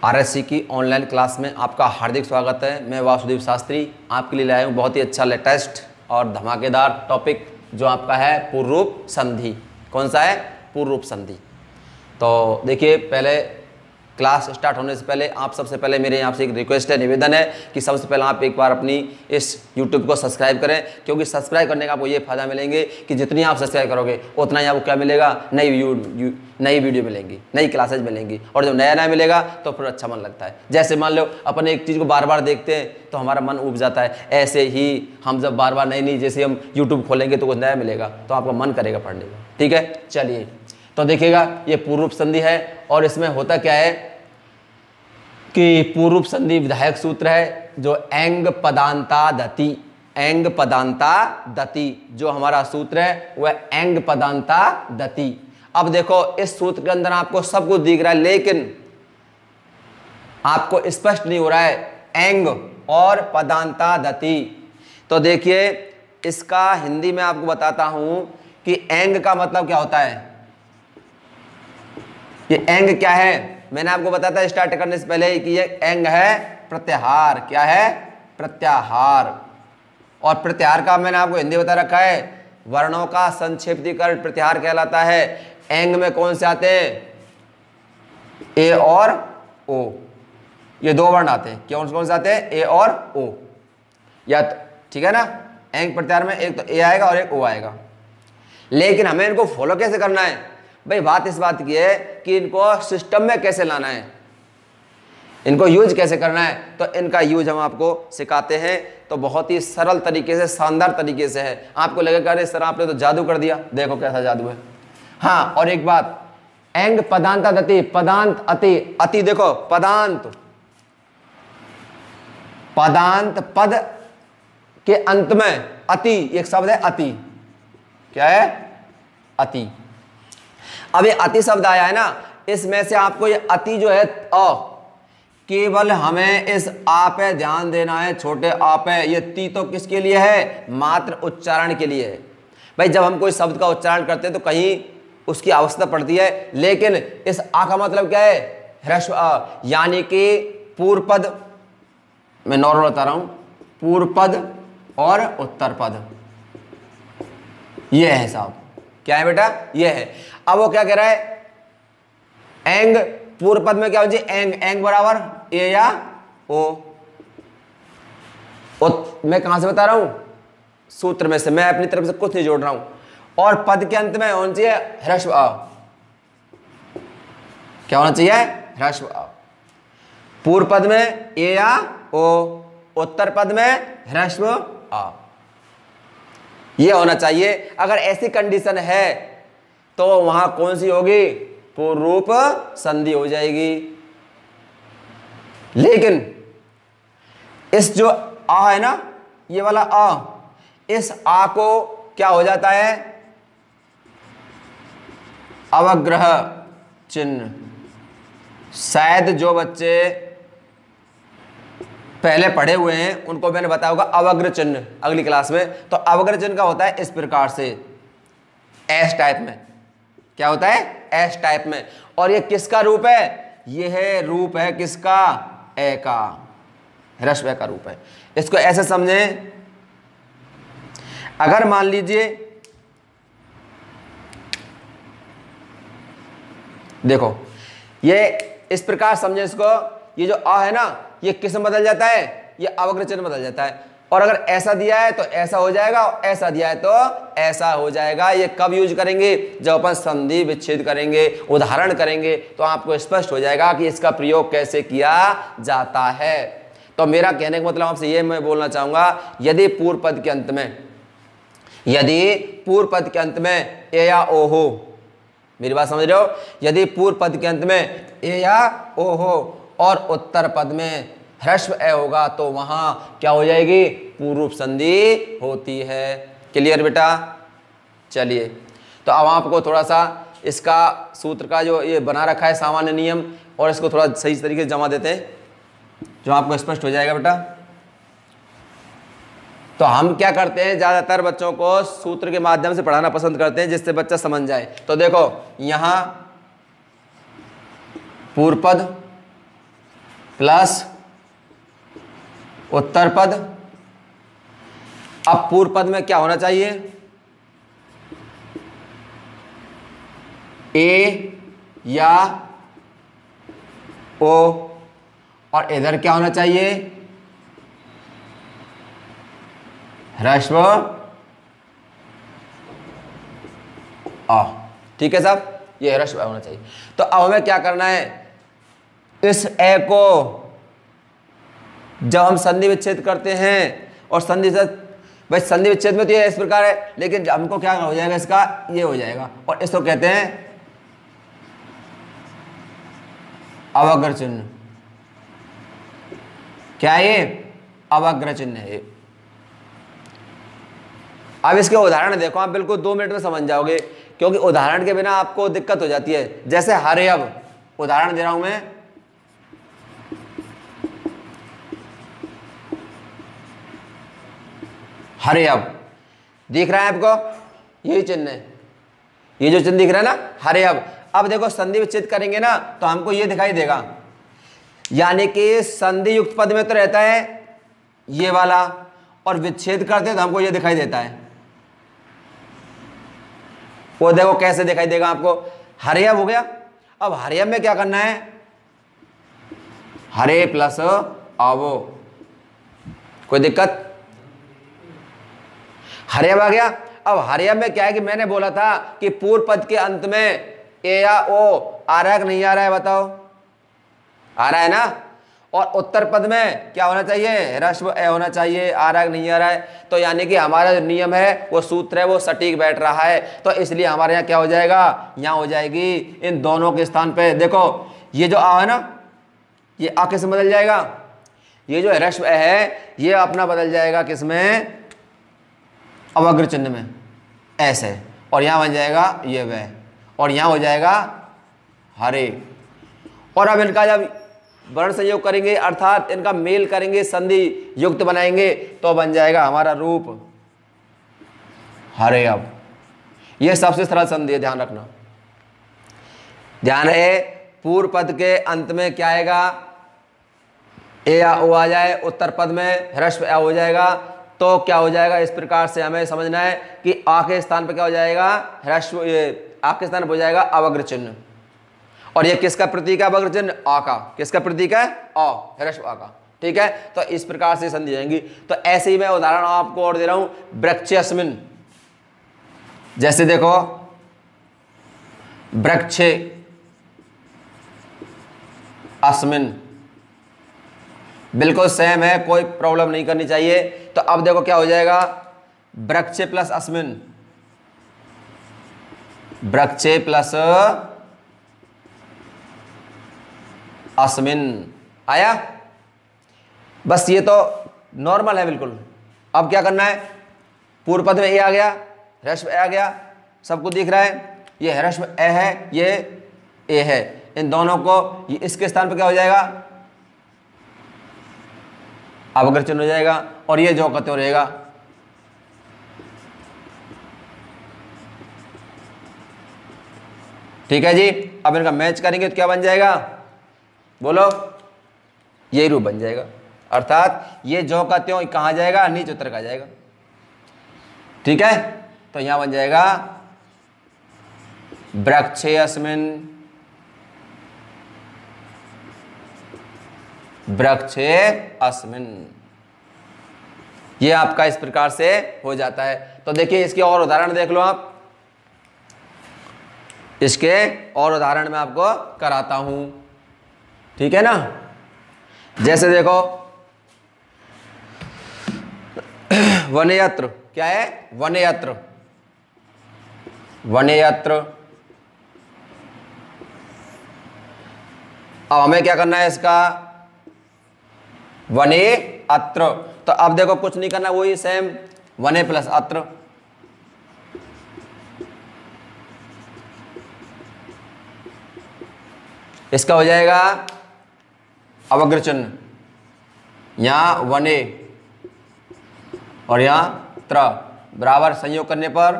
RSC की online class में आपका हार्दिक स्वागत है। मैं वासुदेव शास्त्री आपके लिए लाया हूँ बहुत ही अच्छा लेटेस्ट और धमाकेदार टॉपिक जो आपका है पूर्व रूप संधि। कौन सा है? पूर्व रूप संधि। तो देखिए, पहले क्लास स्टार्ट होने से पहले आप सबसे पहले मेरे यहाँ से एक रिक्वेस्ट है, निवेदन है कि सबसे पहले आप एक बार अपनी इस YouTube को सब्सक्राइब करें, क्योंकि सब्सक्राइब करने का आपको ये फ़ायदा मिलेंगे कि जितनी आप सब्सक्राइब करोगे उतना ही आपको क्या मिलेगा, नई वीडियो मिलेंगी, नई क्लासेज मिलेंगी। और जब नया मिलेगा तो फिर अच्छा मन लगता है। जैसे मान लो अपन एक चीज़ को बार बार देखते हैं तो हमारा मन उब जाता है, ऐसे ही हम जब बार बार नई जैसे हम YouTube खोलेंगे तो कुछ नया मिलेगा तो आपका मन करेगा पढ़ने का। ठीक है, चलिए तो देखिएगा, ये पूर्व रूप संधि है और इसमें होता क्या है कि पूर्व रूप संधि विधायक सूत्र है जो एंग पदांता दति, एंग पदांता दति जो हमारा सूत्र है वह एंग पदांता दति। अब देखो, इस सूत्र के अंदर आपको सब कुछ दिख रहा है लेकिन आपको स्पष्ट नहीं हो रहा है एंग और पदांता दति। तो देखिए, इसका हिंदी में आपको बताता हूं कि एंग का मतलब क्या होता है। ये एंग क्या है? मैंने आपको बताया था स्टार्ट करने से पहले कि ये एंग है प्रत्याहार। क्या है? प्रत्याहार। और प्रत्याहार का मैंने आपको हिंदी बता रखा है, वर्णों का संक्षिप्तीकरण प्रत्याहार कहलाता है। एंग में कौन से आते हैं? ए और ओ, ये दो वर्ण आते हैं। कौन से आते हैं? ए और ओ। या ठीक है ना, एंग प्रत्याहार में एक तो ए आएगा और एक ओ आएगा। लेकिन हमें इनको फॉलो कैसे करना है भाई? बात इस बात की है कि इनको सिस्टम में कैसे लाना है, इनको यूज कैसे करना है। तो इनका यूज हम आपको सिखाते हैं। तो बहुत ही सरल तरीके से, शानदार तरीके से है। आपको लगेगा अरे सर आपने तो जादू कर दिया। देखो कैसा जादू है। हाँ, और एक बात, एंग पदांता दति, पदांत अति, अति देखो पदांत, पदांत पद के अंत में अति एक शब्द है, अति। क्या है? अति। अब ये अति शब्द आया है ना, इसमें से आपको ये अति जो है अ, केवल हमें इस आ पे ध्यान देना है, छोटे आ पे। ये ती तो किसके लिए है? मात्र उच्चारण के लिए है। भाई जब हम कोई शब्द का उच्चारण करते हैं तो कहीं उसकी आवश्यकता पड़ती है, लेकिन इस आ का मतलब क्या है? ह्रस्व अ, यानी कि पूर्व पद, मैं नॉर्मल बता रहा हूं, पूर्व पद और उत्तर पद, ये है साहब। क्या है बेटा? ये है। अब वो क्या कह रहा है? एंग पूर्व पद में क्या हो जाए? एंग, एंग बराबर ए या ओ। मैं कहां से बता रहा हूं? सूत्र में से। मैं अपनी तरफ से कुछ नहीं जोड़ रहा हूं। और पद के अंत में होना चाहिए ह्रस्व अ। क्या होना चाहिए? ह्रस्व अ। पूर्व पद में ए या ओ, उत्तर पद में ह्रस्व अ, ये होना चाहिए। अगर ऐसी कंडीशन है तो वहां कौन सी होगी? पूर्व रूप संधि हो जाएगी। लेकिन इस जो आ है ना, ये वाला आ, इस आ को क्या हो जाता है? अवग्रह चिन्ह। शायद जो बच्चे पहले पढ़े हुए हैं उनको मैंने बताया होगा अवग्र चिन्ह अगली क्लास में। तो अवग्र चिन्ह का होता है इस प्रकार से, एस टाइप में। क्या होता है? एस टाइप में। और ये किसका रूप है? ये है रूप है किसका? ए का, ह्रस्व का रूप है। इसको ऐसे समझें, अगर मान लीजिए, देखो ये इस प्रकार समझे इसको, ये जो आ है ना, ये किस में बदल जाता है? ये अवग्र चिन्ह बदल जाता है। और अगर ऐसा दिया है तो ऐसा हो जाएगा, और ऐसा दिया है तो ऐसा हो जाएगा। ये कब यूज करेंगे? जब अपन संधि विच्छेद करेंगे, उदाहरण करेंगे, तो आपको स्पष्ट हो जाएगा कि इसका प्रयोग कैसे किया जाता है। तो मेरा कहने का मतलब आपसे ये मैं बोलना चाहूंगा, यदि पूर्व पद के अंत में, यदि पूर्व पद के अंत में ए या ओ हो, मेरी बात समझ रहे हो? यदि पूर्व पद के अंत में ए या ओ हो और उत्तर पद में ह्रस्व ए होगा तो वहां क्या हो जाएगी? पूर्व रूप संधि होती है। क्लियर बेटा? चलिए, तो अब आपको थोड़ा सा इसका सूत्र का जो ये बना रखा है सामान्य नियम, और इसको थोड़ा सही तरीके से जमा देते हैं जो आपको स्पष्ट हो जाएगा बेटा। तो हम क्या करते हैं, ज़्यादातर बच्चों को सूत्र के माध्यम से पढ़ाना पसंद करते हैं जिससे बच्चा समझ जाए। तो देखो, यहाँ पूर्व पद प्लस उत्तर पद। अब पूर्व पद में क्या होना चाहिए, ए या ओ, और इधर क्या होना चाहिए, ह्रस्व आ। ठीक है साहब, ये ह्रस्व होना चाहिए। तो अब हमें क्या करना है, इस ए को जब हम संधि विच्छेद करते हैं, और संधि भाई संधि विच्छेद में तो ये इस प्रकार है, लेकिन हमको क्या हो जाएगा, इसका ये हो जाएगा, और इसको कहते हैं अवग्र चिन्ह। क्या है ये, अवग्र चिन्ह है। अब इसके उदाहरण देखो, आप बिल्कुल 2 मिनट में समझ जाओगे, क्योंकि उदाहरण के बिना आपको दिक्कत हो जाती है। जैसे हरे, अब उदाहरण दे रहा हूं मैं, हरे अब दिख रहा है आपको, यही चिन्ह है, ये जो चिन्ह दिख रहा है ना, हरे अब देखो संधि विच्छेद करेंगे ना तो हमको ये दिखाई देगा, यानी कि संधि युक्त पद में तो रहता है ये वाला, और विच्छेद करते हैं तो हमको ये दिखाई देता है। वो देखो कैसे दिखाई देगा आपको, हरे अब हो गया। अब हरे अब में क्या करना है, हरे प्लस आवो, कोई दिक्कत, हरे अब आ गया। अब हरे अब में क्या है कि मैंने बोला था कि पूर्व पद के अंत में ए या ओ आ रहा है कि नहीं आ रहा है, बताओ, आ रहा है ना। और उत्तर पद में क्या होना चाहिए, ह्रस्व ए होना चाहिए, आ रहा है कि नहीं आ रहा है। तो यानी कि हमारा जो नियम है, वो सूत्र है, वो सटीक बैठ रहा है। तो इसलिए हमारे यहाँ क्या हो जाएगा, यहाँ हो जाएगी इन दोनों के स्थान पे। देखो ये जो आ है ना, ये आ किस में बदल जाएगा, ये जो ह्रस्व ए है ये अपना बदल जाएगा किसमें, अवग्र चिन्ह में, ऐसे, और यहाँ बन जाएगा ये वह, और यहाँ हो जाएगा हरे। और अब इनका जब वर्ण संयोग करेंगे, अर्थात इनका मेल करेंगे, संधि युक्त बनाएंगे, तो बन जाएगा हमारा रूप हरे अब। यह सबसे सरल संधि है, ध्यान रखना। ध्यान है, पूर्व पद के अंत में क्या आएगा, ए या ओ आ जाए, उत्तर पद में ह्रस्व ए हो जाएगा, तो क्या हो जाएगा, इस प्रकार से हमें समझना है कि आ के स्थान पर क्या हो जाएगा, ह्रस्व, ये आ के स्थान पर हो जाएगा अवग्र चिन्ह। और ये किसका प्रतीक है, अवग्र चिन्ह, आ का। किसका प्रतीक है, आ, ह्रस्व आ का। ठीक है, तो इस प्रकार से संधि जाएंगी। तो ऐसे ही मैं उदाहरण आपको और दे रहा हूं, वृक्ष अस्मिन, जैसे देखो वृक्ष अस्मिन, बिल्कुल सेम है, कोई प्रॉब्लम नहीं करनी चाहिए। तो अब देखो क्या हो जाएगा, वृक्ष प्लस अस्मिन, वृक्ष प्लस अस्मिन आया। बस ये तो नॉर्मल है बिल्कुल। अब क्या करना है, पूर्व पद में ए आ गया, ह्रस्व ए आ गया, सबको दिख रहा है, ये ह्रस्व ए है, ये ए है, इन दोनों को ये इसके स्थान पर क्या हो जाएगा, अवग्र चिन्ह हो जाएगा, और ये जो कत्यो रहेगा। ठीक है जी। अब इनका मैच करेंगे तो क्या बन जाएगा, बोलो, यही रूप बन जाएगा। अर्थात ये जो का त्यों कहाँ जाएगा, नीच उत्तर का जाएगा। ठीक है, तो यहां बन जाएगा वृक्षे अस्मिन, वृक्षे अस्मिन, ये आपका इस प्रकार से हो जाता है। तो देखिए इसके और उदाहरण देख लो आप, इसके और उदाहरण मैं आपको कराता हूं। ठीक है ना, जैसे देखो वनयत्र, क्या है, वनयत्र, वनयत्र। अब हमें क्या करना है इसका, वने अत्र। तो अब देखो कुछ नहीं करना, वही सेम, वने प्लस अत्र। इसका हो जाएगा अवग्र चिन्ह, यहां वने और यहां त्र, बराबर संयोग करने पर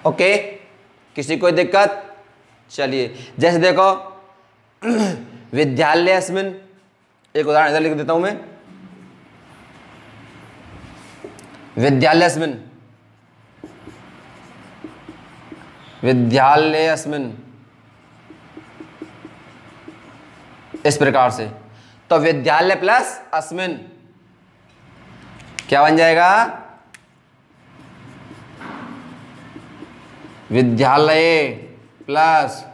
ओके। किसी कोई दिक्कत? चलिए जैसे देखो विद्यालयस्मिन्, एक उदाहरण इधर लिख देता हूं मैं। विद्यालयस्मिन्, विद्यालयस्मिन्, इस प्रकार से। तो विद्यालय प्लस अस्मिन् क्या बन जाएगा? विद्यालय प्लस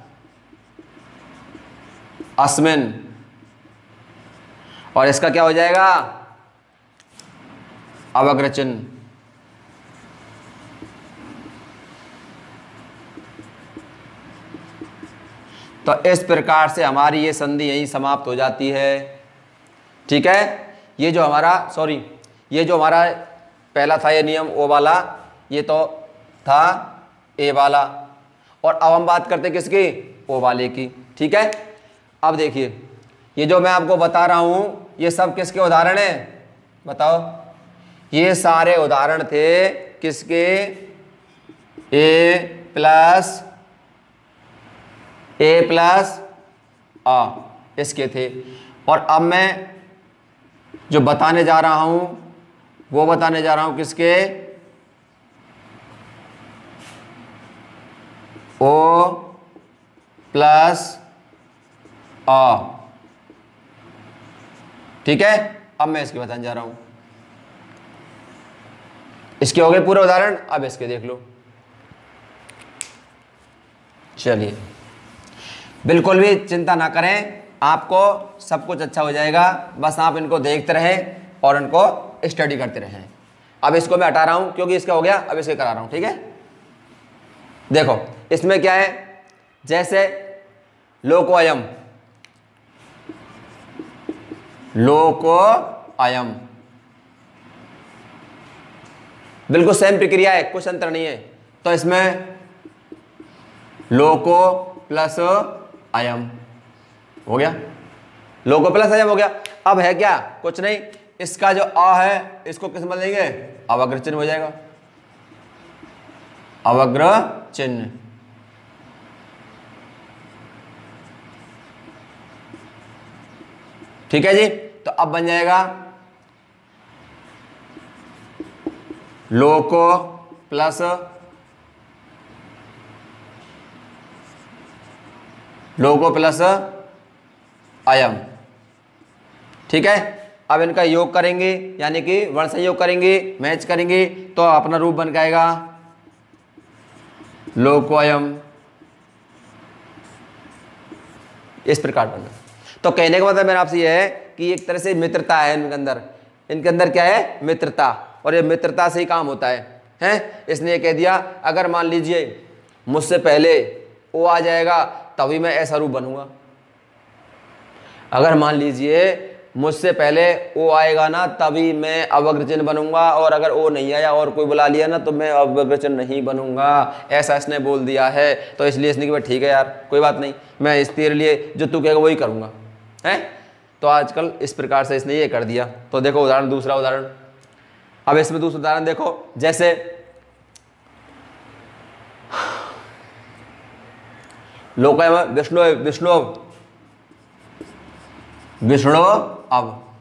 अस्मिन्, और इसका क्या हो जाएगा? अवग्र चिन्ह। तो इस प्रकार से हमारी ये संधि यहीं समाप्त हो जाती है। ठीक है, ये जो हमारा ये जो हमारा पहला था ये नियम ओ वाला, ये तो था ए वाला, और अब हम बात करते किसकी? ओ वाले की। ठीक है, अब देखिए ये जो मैं आपको बता रहा हूं ये सब किसके उदाहरण हैं? बताओ। ये सारे उदाहरण थे किसके? ए प्लस आ, इसके थे। और अब मैं जो बताने जा रहा हूं वो बताने जा रहा हूं किसके? ओ प्लस आ। ठीक है, अब मैं इसके बताने जा रहा हूं। इसके हो गए पूरे उदाहरण, अब इसके देख लो। चलिए बिल्कुल भी चिंता ना करें, आपको सब कुछ अच्छा हो जाएगा, बस आप इनको देखते रहें और इनको स्टडी करते रहें। अब इसको मैं हटा रहा हूं क्योंकि इसका हो गया, अब इसके करा रहा हूं। ठीक है, देखो इसमें क्या है? जैसे लोको अयम, लोको अयम, बिल्कुल सेम प्रक्रिया है, कुछ अंतर नहीं है। तो इसमें लोको प्लस अयम हो गया, लोको प्लस अयम हो गया। अब है क्या? कुछ नहीं, इसका जो अ है इसको किस में बदलेंगे? अवग्र चिन्ह हो जाएगा, अवग्र चिन्ह। ठीक है जी, तो अब बन जाएगा लोको प्लस अयम। ठीक है, अब इनका योग करेंगे यानी कि वर्ण संयोग करेंगे, मैच करेंगे, तो अपना रूप बन जाएगा लोको अयम, इस प्रकार बनना। तो कहने का मतलब मेरा आपसे यह है कि एक तरह से मित्रता है इनके अंदर क्या है? मित्रता, और ये मित्रता से ही काम होता है? इसने ये कह दिया अगर मान लीजिए मुझसे पहले ओ आ जाएगा तभी मैं ऐसा रूप बनूंगा, अगर मान लीजिए मुझसे पहले ओ आएगा ना तभी मैं अवग्र चिन्ह बनूंगा, और अगर ओ नहीं आया और कोई बुला लिया ना तो मैं अवग्र चिन्ह नहीं बनूंगा, ऐसा इसने बोल दिया है। तो इसलिए इसने कहा ठीक है यार कोई बात नहीं, मैं इस तेरे लिए जो तू कहेगा वही करूंगा, है? तो आजकल इस प्रकार से इसने ये कर दिया। तो देखो उदाहरण, दूसरा उदाहरण। अब इसमें दूसरा उदाहरण देखो, जैसे लोक विष्णु अब,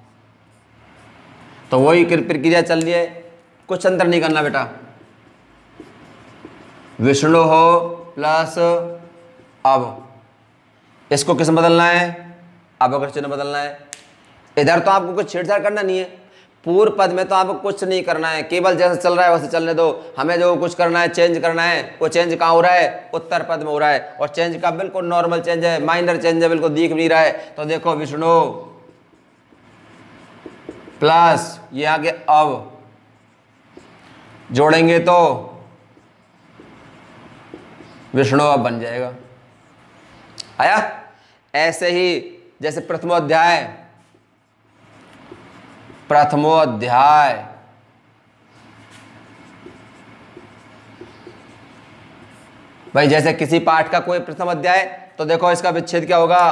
तो वही प्रक्रिया चल रही है, कुछ अंतर नहीं करना बेटा। विष्णु हो प्लस अब, इसको किस में बदलना है? अवग्र चिन्ह बदलना है। इधर तो आपको कुछ छेड़छाड़ करना नहीं है, पूर्व पद में तो आपको कुछ नहीं करना है, केवल जैसे चल रहा है वैसे चलने दो। हमें जो कुछ करना है, चेंज करना है, वो चेंज कहाँ हो रहा है? उत्तर पद में हो रहा है, और चेंज का बिल्कुल नॉर्मल चेंज है, माइनर चेंज है, बिल्कुल दिख नहीं रहा है। तो देखो विष्णु प्लस ये आगे अब जोड़ेंगे तो विष्णु अब बन जाएगा। आया? ऐसे ही जैसे प्रथमोध्याय भाई, जैसे किसी पाठ का कोई प्रथम अध्याय, तो देखो इसका विच्छेद क्या होगा?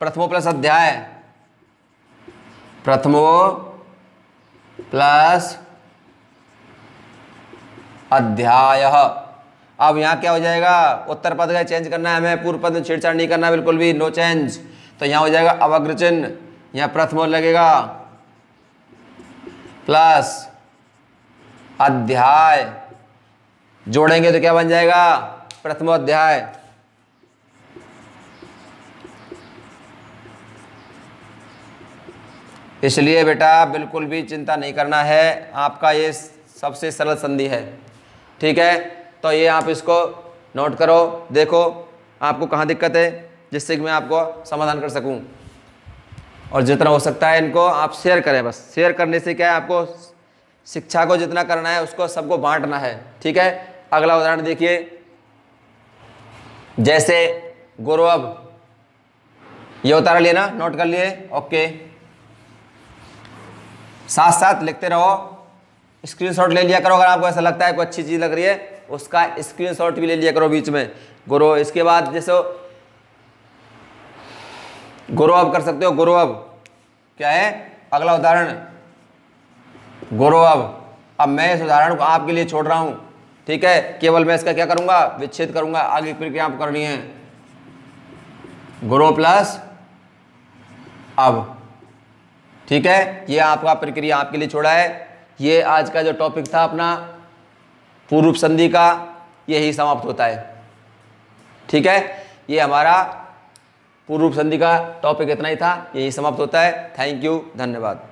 प्रथमो प्लस अध्याय, प्रथमो प्लस अध्याय, अब यहाँ क्या हो जाएगा, उत्तर पद का चेंज करना है हमें, पूर्व पद में छेड़छाड़ नहीं करना बिल्कुल भी, नो चेंज। तो यहाँ हो जाएगा अवग्र चिन्ह, यहाँ प्रथम लगेगा प्लस अध्याय, जोड़ेंगे तो क्या बन जाएगा, प्रथमोध्याय। इसलिए बेटा बिल्कुल भी चिंता नहीं करना है, आपका ये सबसे सरल संधि है। ठीक है, तो ये आप इसको नोट करो, देखो आपको कहाँ दिक्कत है, जिससे कि मैं आपको समाधान कर सकूं। और जितना हो सकता है इनको आप शेयर करें, बस शेयर करने से क्या है, आपको शिक्षा को जितना करना है उसको सबको बांटना है। ठीक है, अगला उदाहरण देखिए, जैसे गौरव, ये उतारा लिए ना, नोट कर लिए, ओके। साथ साथ लिखते रहो, स्क्रीनशॉट ले लिया करो, अगर आपको ऐसा लगता है कोई अच्छी चीज़ लग रही है उसका स्क्रीनशॉट भी ले लिया करो बीच में। गौरव, इसके बाद जैसे गौरव कर सकते हो, गौरव क्या है, अगला उदाहरण गौरव। अब मैं इस उदाहरण को आपके लिए छोड़ रहा हूं, ठीक है, केवल मैं इसका क्या करूंगा, विच्छेद करूंगा, आगे प्रक्रिया आप करनी है, गौरव प्लस अब। ठीक है, ये आपका प्रक्रिया आपके लिए छोड़ा है। ये आज का जो टॉपिक था अपना पूर्व संधि का, यही समाप्त होता है। ठीक है, ये हमारा पूर्व संधि का टॉपिक इतना ही था, यही समाप्त होता है। थैंक यू, धन्यवाद।